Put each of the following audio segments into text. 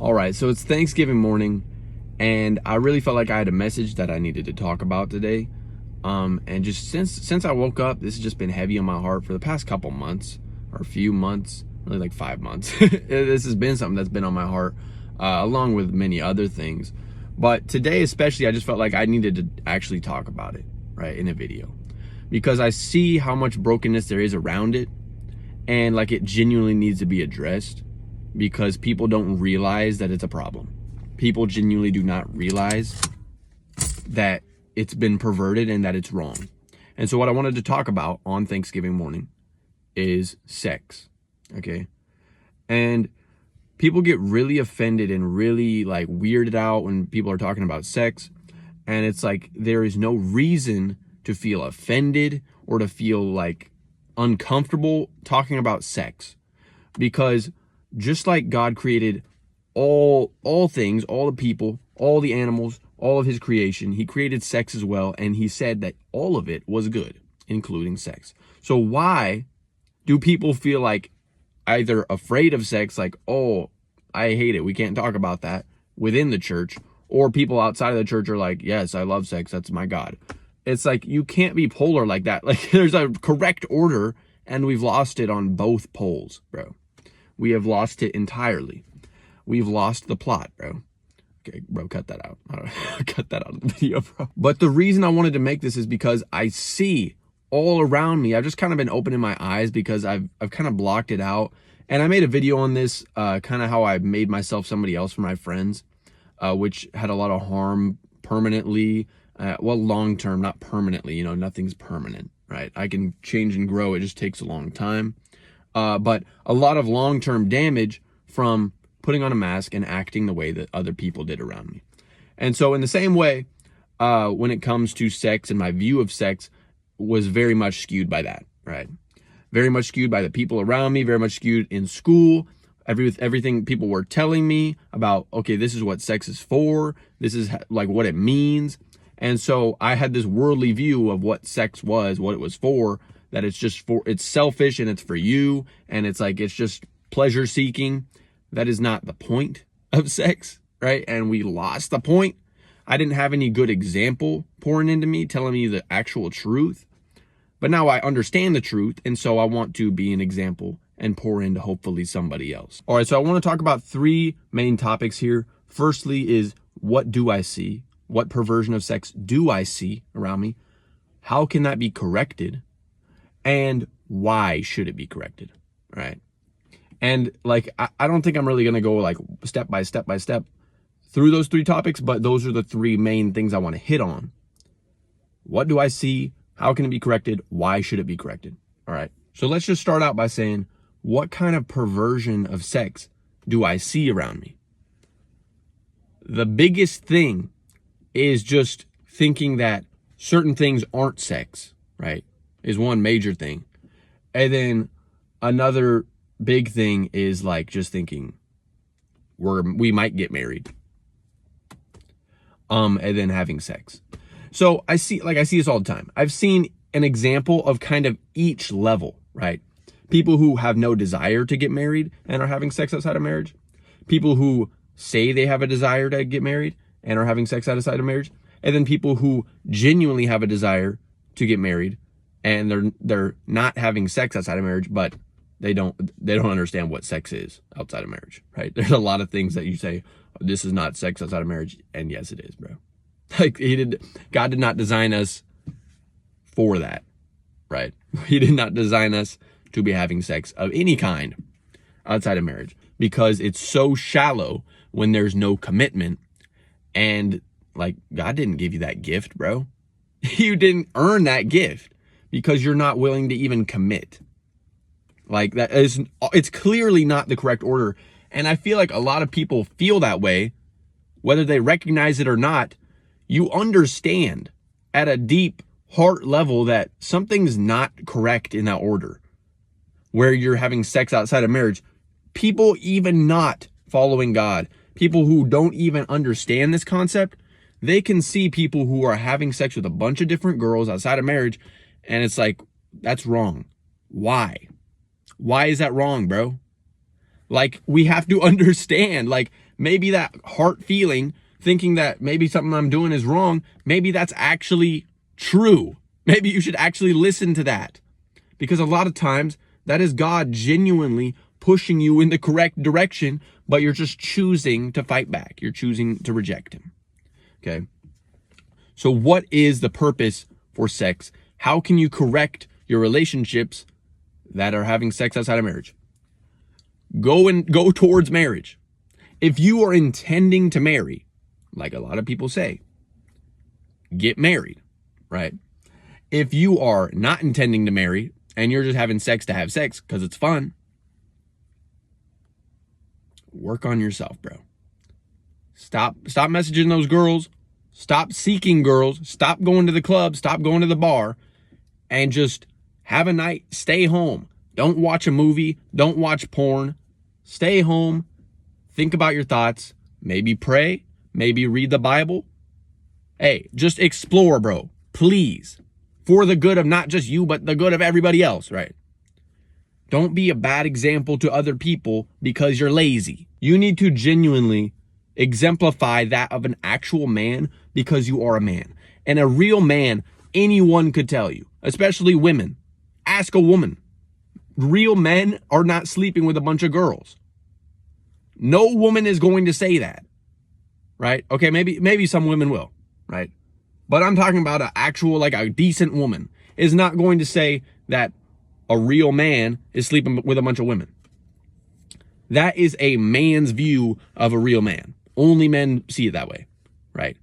All right, so it's Thanksgiving morning, and I really felt like I had a message that I needed to talk about today. And just since I woke up, this has just been heavy on my heart for the past couple months, or a few months, really like 5 months. This has been something that's been on my heart, along with many other things. But today especially, I just felt like I needed to actually talk about it, right, in a video. Because I see how much brokenness there is around it, and like it genuinely needs to be addressed. Because people don't realize that it's a problem. People genuinely do not realize that it's been perverted and that it's wrong. And so what I wanted to talk about on Thanksgiving morning is sex, okay? And people get really offended and really like weirded out when people are talking about sex. And it's like there is no reason to feel offended or to feel like uncomfortable talking about sex. Because just like God created all things, all the people, all the animals, all of his creation, he created sex as well, and he said that all of it was good, including sex. So why do people feel like either afraid of sex, like, oh, I hate it, we can't talk about that within the church, or people outside of the church are like, yes, I love sex, that's my God. It's like, you can't be polar like that. Like, there's a correct order, and we've lost it on both poles, bro. We have lost it entirely. We've lost the plot, bro. Okay, bro, cut that out. Cut that out of the video, bro. But the reason I wanted to make this is because I see all around me. I've just kind of been opening my eyes because I've kind of blocked it out. And I made a video on this, kind of how I made myself somebody else for my friends, which had a lot of harm permanently. Well, long-term, not permanently. You know, nothing's permanent, right? I can change and grow. It just takes a long time. But a lot of long-term damage from putting on a mask and acting the way that other people did around me. And so in the same way, when it comes to sex, and my view of sex was very much skewed by that, right? Very much skewed by the people around me, very much skewed in school, everything people were telling me about, okay, this is what sex is for, this is like what it means. And so I had this worldly view of what sex was, what it was for, that it's just for, it's selfish and it's for you, and it's like, it's just pleasure seeking. That is not the point of sex, right? And we lost the point. I didn't have any good example pouring into me, telling me the actual truth. But now I understand the truth, and so I want to be an example and pour into hopefully somebody else. All right, so I want to talk about three main topics here. Firstly is, what do I see? What perversion of sex do I see around me? How can that be corrected? And why should it be corrected, right? And like, I don't think I'm really going to go like step by step through those three topics, but those are the three main things I want to hit on. What do I see? How can it be corrected? Why should it be corrected? All right. So let's just start out by saying, what kind of perversion of sex do I see around me? The biggest thing is just thinking that certain things aren't sex, right? Is one major thing. And then another big thing is like just thinking we might get married. And then having sex. So I see this all the time. I've seen an example of kind of each level, right? People who have no desire to get married and are having sex outside of marriage. People who say they have a desire to get married and are having sex outside of marriage. And then people who genuinely have a desire to get married and they're not having sex outside of marriage, but they don't understand what sex is outside of marriage, right? There's a lot of things that you say, this is not sex outside of marriage, and yes, it is, bro. Like God did not design us for that, right? He did not design us to be having sex of any kind outside of marriage, because it's so shallow when there's no commitment. And like, God didn't give you that gift, bro. You didn't earn that gift because you're not willing to even commit. Like, it's clearly not the correct order. And I feel like a lot of people feel that way, whether they recognize it or not. You understand at a deep heart level that something's not correct in that order, where you're having sex outside of marriage. People even not following God, people who don't even understand this concept, they can see people who are having sex with a bunch of different girls outside of marriage, and it's like, that's wrong. Why? Why is that wrong, bro? Like, we have to understand, like, maybe that heart feeling, thinking that maybe something I'm doing is wrong, maybe that's actually true. Maybe you should actually listen to that. Because a lot of times that is God genuinely pushing you in the correct direction, but you're just choosing to fight back. You're choosing to reject him. Okay. So what is the purpose for sex? How can you correct your relationships that are having sex outside of marriage? Go towards marriage. If you are intending to marry, like a lot of people say, get married, right? If you are not intending to marry and you're just having sex to have sex because it's fun, work on yourself, bro. Stop messaging those girls. Stop seeking girls. Stop going to the club. Stop going to the bar. And just have a night. Stay home. Don't watch a movie. Don't watch porn. Stay home. Think about your thoughts. Maybe pray. Maybe read the Bible. Hey, just explore, bro. Please. For the good of not just you, but the good of everybody else, right? Don't be a bad example to other people because you're lazy. You need to genuinely exemplify that of an actual man because you are a man. And a real man, anyone could tell you, especially women. Ask a woman. Real men are not sleeping with a bunch of girls. No woman is going to say that, right? Okay, maybe some women will, right? But I'm talking about an actual, like a decent woman is not going to say that a real man is sleeping with a bunch of women. That is a man's view of a real man. Only men see it that way, right?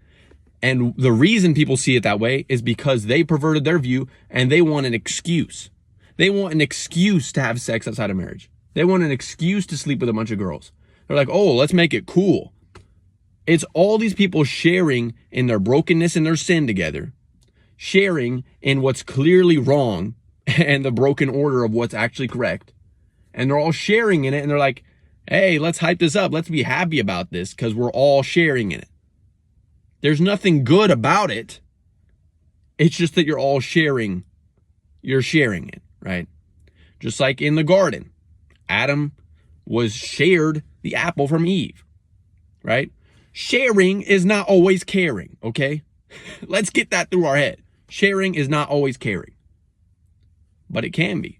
And the reason people see it that way is because they perverted their view and they want an excuse. They want an excuse to have sex outside of marriage. They want an excuse to sleep with a bunch of girls. They're like, oh, let's make it cool. It's all these people sharing in their brokenness and their sin together, sharing in what's clearly wrong and the broken order of what's actually correct. And they're all sharing in it. And they're like, hey, let's hype this up. Let's be happy about this because we're all sharing in it. There's nothing good about it. It's just that you're all sharing. You're sharing it, right? Just like in the garden, Adam was shared the apple from Eve, right? Sharing is not always caring, okay? Let's get that through our head. Sharing is not always caring, but it can be.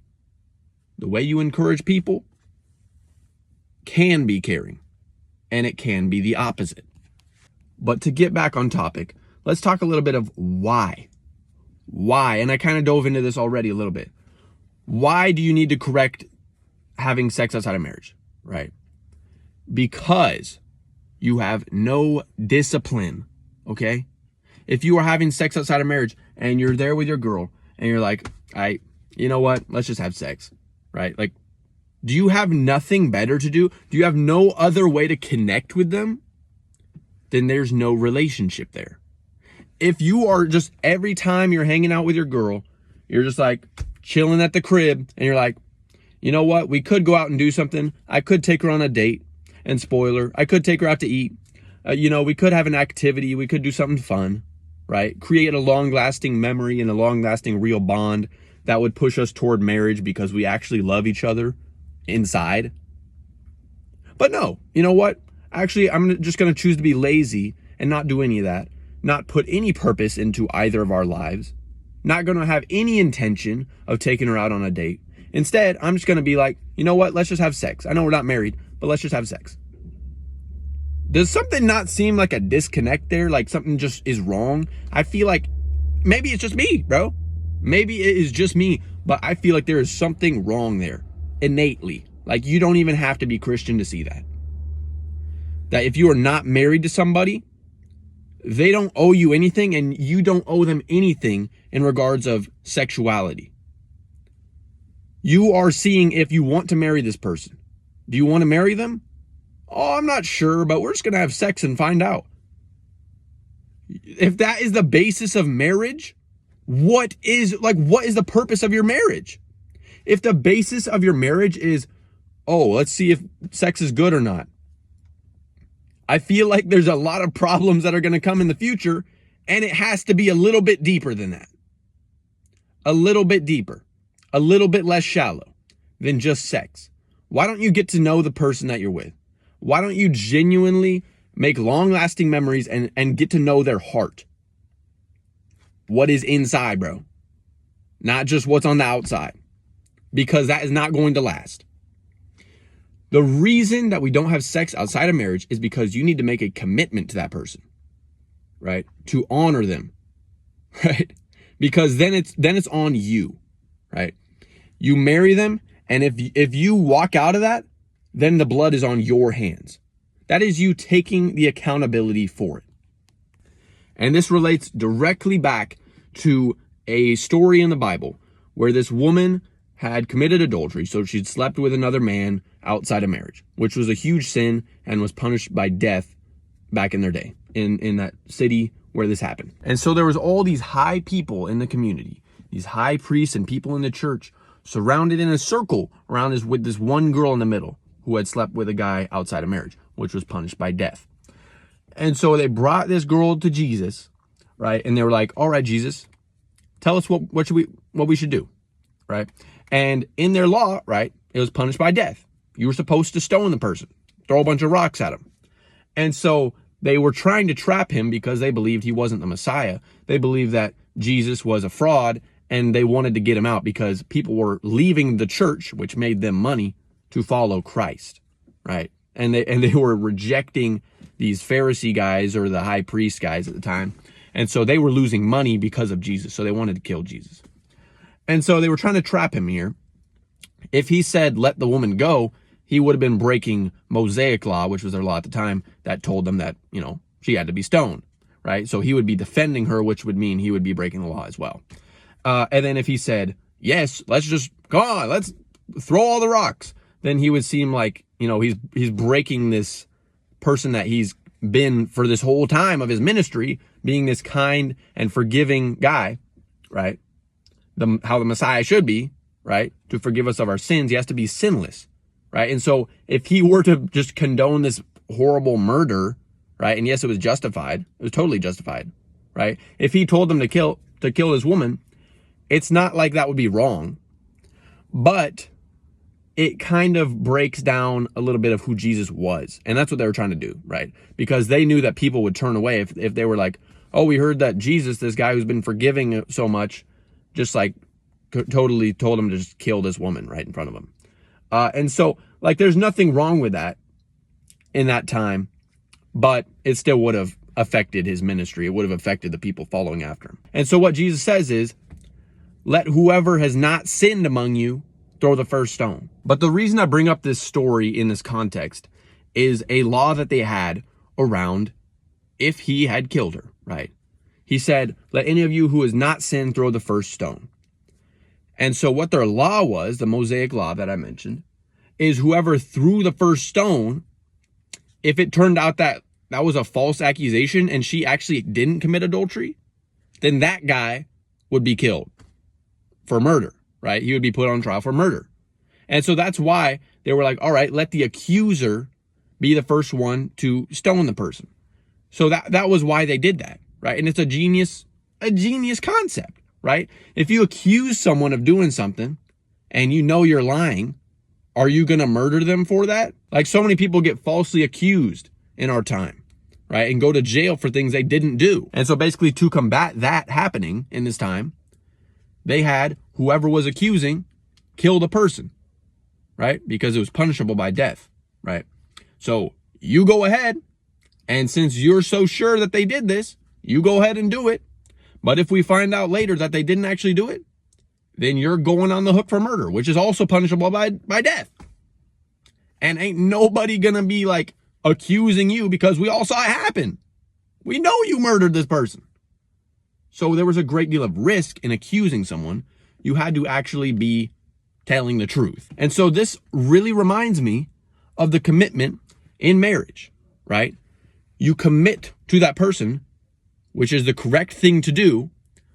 The way you encourage people can be caring, and it can be the opposite. But to get back on topic, let's talk a little bit of why. Why, and I kind of dove into this already a little bit. Why do you need to correct having sex outside of marriage, right? Because you have no discipline, okay? If you are having sex outside of marriage and you're there with your girl and you're like, you know what? Let's just have sex, right? Like, do you have nothing better to do? Do you have no other way to connect with them? Then there's no relationship there. If you are just every time you're hanging out with your girl, you're just like chilling at the crib and you're like, you know what? We could go out and do something. I could take her on a date and spoiler. I could take her out to eat. We could have an activity. We could do something fun, right? Create a long-lasting memory and a long-lasting real bond that would push us toward marriage because we actually love each other inside. But no, you know what? Actually, I'm just going to choose to be lazy and not do any of that. Not put any purpose into either of our lives. Not going to have any intention of taking her out on a date. Instead, I'm just going to be like, you know what? Let's just have sex. I know we're not married, but let's just have sex. Does something not seem like a disconnect there? Like something just is wrong? I feel like maybe it's just me, bro. Maybe it is just me, but I feel like there is something wrong there innately. Like you don't even have to be Christian to see that. That if you are not married to somebody, they don't owe you anything and you don't owe them anything in regards of sexuality. You are seeing if you want to marry this person. Do you want to marry them? Oh, I'm not sure, but we're just going to have sex and find out. If that is the basis of marriage, what is the purpose of your marriage? If the basis of your marriage is, oh, let's see if sex is good or not. I feel like there's a lot of problems that are going to come in the future, and it has to be a little bit deeper than that. A little bit deeper. A little bit less shallow than just sex. Why don't you get to know the person that you're with? Why don't you genuinely make long-lasting memories and get to know their heart? What is inside, bro? Not just what's on the outside. Because that is not going to last. The reason that we don't have sex outside of marriage is because you need to make a commitment to that person, right? To honor them, right? Because then it's on you, right? You marry them, and if you walk out of that, then the blood is on your hands. That is you taking the accountability for it. And this relates directly back to a story in the Bible where this woman had committed adultery. So she'd slept with another man outside of marriage, which was a huge sin and was punished by death back in their day in that city where this happened. And so there was all these high people in the community, these high priests and people in the church surrounded in a circle around with this one girl in the middle who had slept with a guy outside of marriage, which was punished by death. And so they brought this girl to Jesus, right? And they were like, all right, Jesus, tell us what we should do, right? And in their law, right, it was punished by death. You were supposed to stone the person, throw a bunch of rocks at him. And so they were trying to trap him because they believed he wasn't the Messiah. They believed that Jesus was a fraud, and they wanted to get him out because people were leaving the church, which made them money, to follow Christ, right? And they were rejecting these Pharisee guys or the high priest guys at the time. And so they were losing money because of Jesus. So they wanted to kill Jesus. And so they were trying to trap him here. If he said, let the woman go, he would have been breaking Mosaic law, which was their law at the time, that told them that, she had to be stoned, right? So he would be defending her, which would mean he would be breaking the law as well. And then if he said, yes, let's throw all the rocks, then he would seem like, he's breaking this person that he's been for this whole time of his ministry, being this kind and forgiving guy, right? How the Messiah should be, right? To forgive us of our sins, he has to be sinless, right? And so if he were to just condone this horrible murder, right? And yes, it was justified. It was totally justified, right? If he told them to kill this woman, it's not like that would be wrong, but it kind of breaks down a little bit of who Jesus was. And that's what they were trying to do, right? Because they knew that people would turn away if they were like, oh, we heard that Jesus, this guy who's been forgiving so much, just like totally told him to just kill this woman right in front of him. And so like, there's nothing wrong with that in that time, but it still would have affected his ministry. It would have affected the people following after him. And so what Jesus says is, let whoever has not sinned among you throw the first stone. But the reason I bring up this story in this context is a law that they had around if he had killed her, right? He said, let any of you who has not sinned throw the first stone. And so what their law was, the Mosaic law that I mentioned, is whoever threw the first stone, if it turned out that that was a false accusation and she actually didn't commit adultery, then that guy would be killed for murder, right? He would be put on trial for murder. And so that's why they were like, all right, let the accuser be the first one to stone the person. So that was why they did that, right? And it's a genius concept, right? If you accuse someone of doing something and you're lying, are you going to murder them for that? Like, so many people get falsely accused in our time, right? And go to jail for things they didn't do. And so basically to combat that happening in this time, they had whoever was accusing kill the person, right? Because it was punishable by death, right? So you go ahead, and since you're so sure that they did this, you go ahead and do it. But if we find out later that they didn't actually do it, then you're going on the hook for murder, which is also punishable by death. And ain't nobody gonna be like accusing you because we all saw it happen. We know you murdered this person. So there was a great deal of risk in accusing someone. You had to actually be telling the truth. And so this really reminds me of the commitment in marriage, right? You commit to that person, which is the correct thing to do,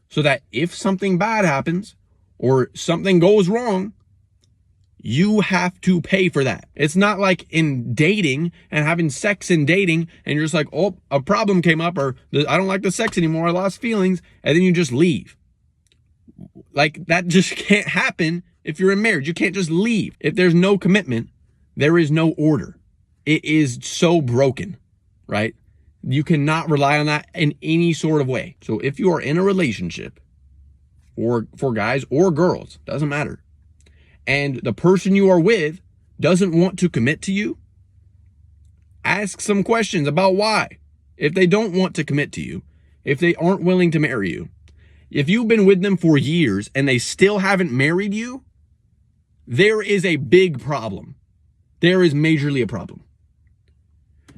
so that if something bad happens or something goes wrong, you have to pay for that. It's not like in dating and having sex in dating and you're just like, oh, a problem came up, or I don't like the sex anymore, I lost feelings, and then you just leave. Like, that just can't happen if you're in marriage. You can't just leave. If there's no commitment, there is no order. it is so broken, right? You cannot rely on that in any sort of way. So if you are in a relationship, or for guys or girls, doesn't matter, and the person you are with doesn't want to commit to you, ask some questions about why. If they don't want to commit to you, if they aren't willing to marry you, if you've been with them for years and they still haven't married you, there is a big problem. There is majorly a problem.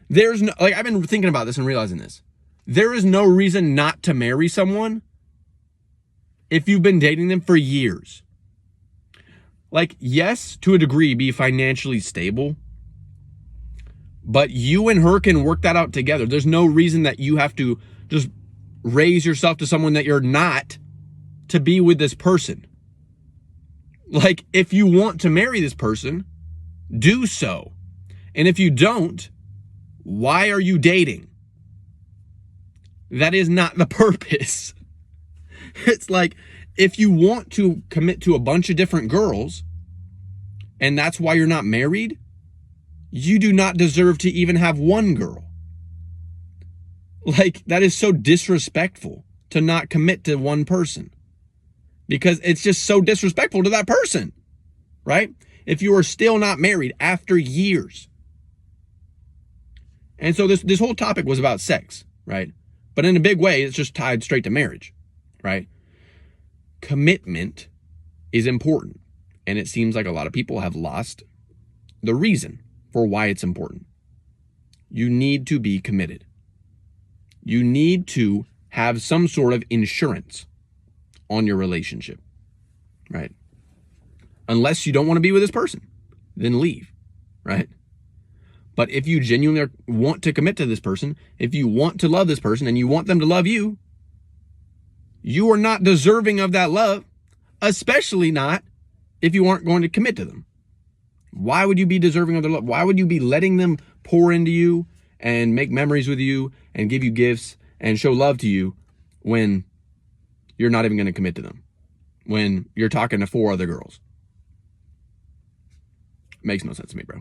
There's no, like, I've been thinking about this and realizing this. There is no reason not to marry someone if you've been dating them for years. Like, yes, to a degree, be financially stable, but you and her can work that out together. There's no reason that you have to just raise yourself to someone that you're not to be with this person. Like, if you want to marry this person, do so. And if you don't, why are you dating? That is not the purpose. It's like, if you want to commit to a bunch of different girls, and that's why you're not married, you do not deserve to even have one girl. Like, that is so disrespectful to not commit to one person, because it's just so disrespectful to that person, right? If you are still not married after years. And so this whole topic was about sex, right? But in a big way, it's just tied straight to marriage, right? Commitment is important. And it seems like a lot of people have lost the reason for why it's important. You need to be committed. You need to have some sort of insurance on your relationship, right? Unless you don't want to be with this person, then leave, right? But if you genuinely want to commit to this person, if you want to love this person and you want them to love you, you are not deserving of that love, especially not if you aren't going to commit to them. Why would you be deserving of their love? Why would you be letting them pour into you and make memories with you and give you gifts and show love to you when you're not even going to commit to them? When you're talking to 4 other girls? Makes no sense to me, bro.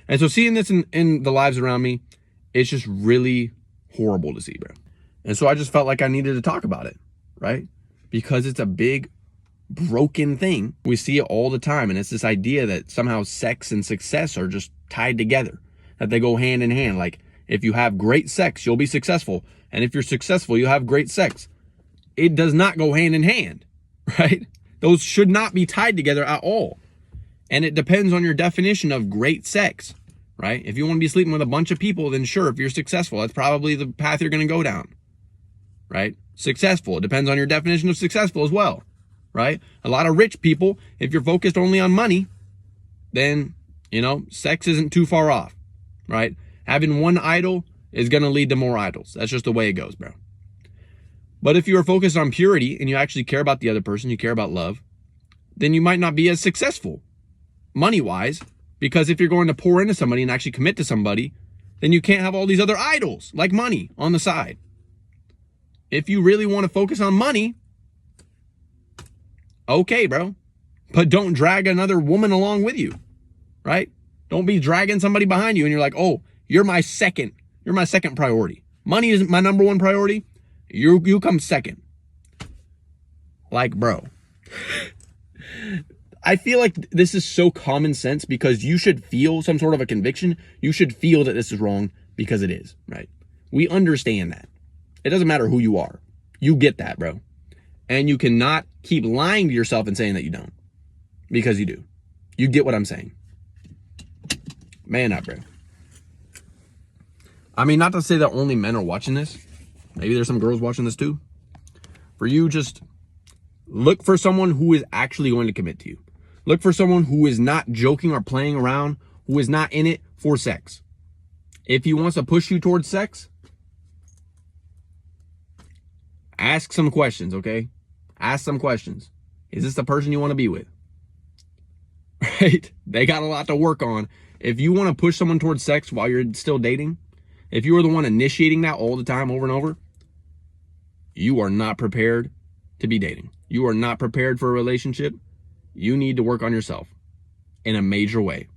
And so seeing this in the lives around me, it's just really horrible to see, bro. And so I just felt like I needed to talk about it, right? Because it's a big, broken thing. We see it all the time. And it's this idea that somehow sex and success are just tied together, that they go hand in hand. Like, if you have great sex, you'll be successful. And if you're successful, you'll have great sex. It does not go hand in hand, right? Those should not be tied together at all. And it depends on your definition of great sex, right? If you want to be sleeping with a bunch of people, then sure, if you're successful, that's probably the path you're going to go down, right? Successful. It depends on your definition of successful as well, right? A lot of rich people, if you're focused only on money, then, sex isn't too far off, right? Having one idol is going to lead to more idols. That's just the way it goes, bro. But if you are focused on purity and you actually care about the other person, you care about love, then you might not be as successful money-wise, because if you're going to pour into somebody and actually commit to somebody, then you can't have all these other idols like money on the side. If you really want to focus on money, okay, bro, but don't drag another woman along with you, right? Don't be dragging somebody behind you and you're like, oh, you're my second priority. Money isn't my number one priority. You come second. Like, bro, I feel like this is so common sense, because you should feel some sort of a conviction. You should feel that this is wrong because it is, right? We understand that. It doesn't matter who you are. You get that, bro. And you cannot keep lying to yourself and saying that you don't, because you do. You get what I'm saying. Man up, bro. I mean, not to say that only men are watching this. Maybe there's some girls watching this too. For you, just look for someone who is actually going to commit to you. Look for someone who is not joking or playing around, who is not in it for sex. If he wants to push you towards sex, ask some questions, okay? Ask some questions. Is this the person you want to be with? Right? They got a lot to work on. If you want to push someone towards sex while you're still dating, if you are the one initiating that all the time over and over, you are not prepared to be dating. You are not prepared for a relationship. You need to work on yourself in a major way.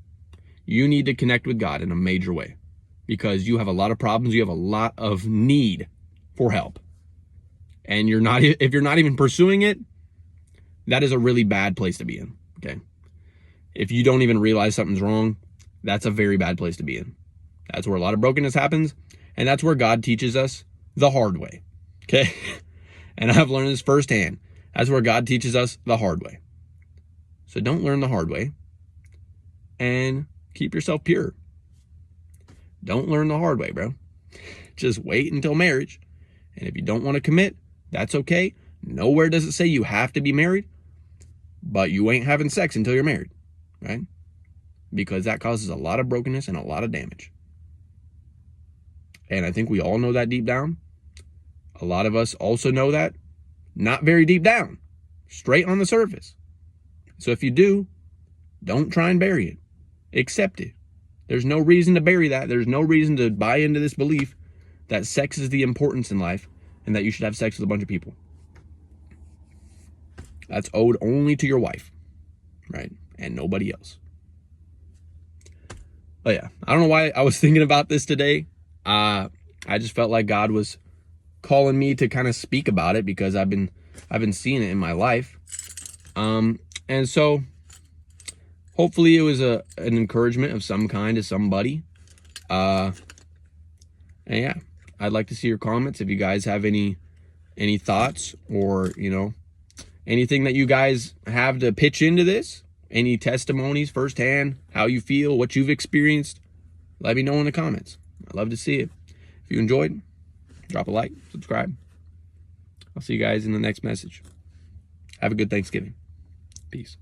You need to connect with God in a major way because you have a lot of problems. You have a lot of need for help. And if you're not even pursuing it, that is a really bad place to be in, okay? If you don't even realize something's wrong, that's a very bad place to be in. That's where a lot of brokenness happens, and that's where God teaches us the hard way, okay? And I've learned this firsthand. That's where God teaches us the hard way. So don't learn the hard way, and keep yourself pure. Don't learn the hard way, bro. Just wait until marriage, and if you don't want to commit, that's okay. Nowhere does it say you have to be married, but you ain't having sex until you're married, right? Because that causes a lot of brokenness and a lot of damage. And I think we all know that deep down. A lot of us also know that not very deep down, straight on the surface. So if you do, don't try and bury it. Accept it. There's no reason to bury that. There's no reason to buy into this belief that sex is the importance in life and that you should have sex with a bunch of people. That's owed only to your wife, right? And nobody else. But yeah, I don't know why I was thinking about this today. I just felt like God was calling me to kind of speak about it because I've been seeing it in my life. And so hopefully it was an encouragement of some kind to somebody. And yeah, I'd like to see your comments if you guys have any thoughts or, anything that you guys have to pitch into this, any testimonies firsthand, how you feel, what you've experienced, let me know in the comments. I'd love to see it. If you enjoyed, drop a like, subscribe. I'll see you guys in the next message. Have a good Thanksgiving. Peace.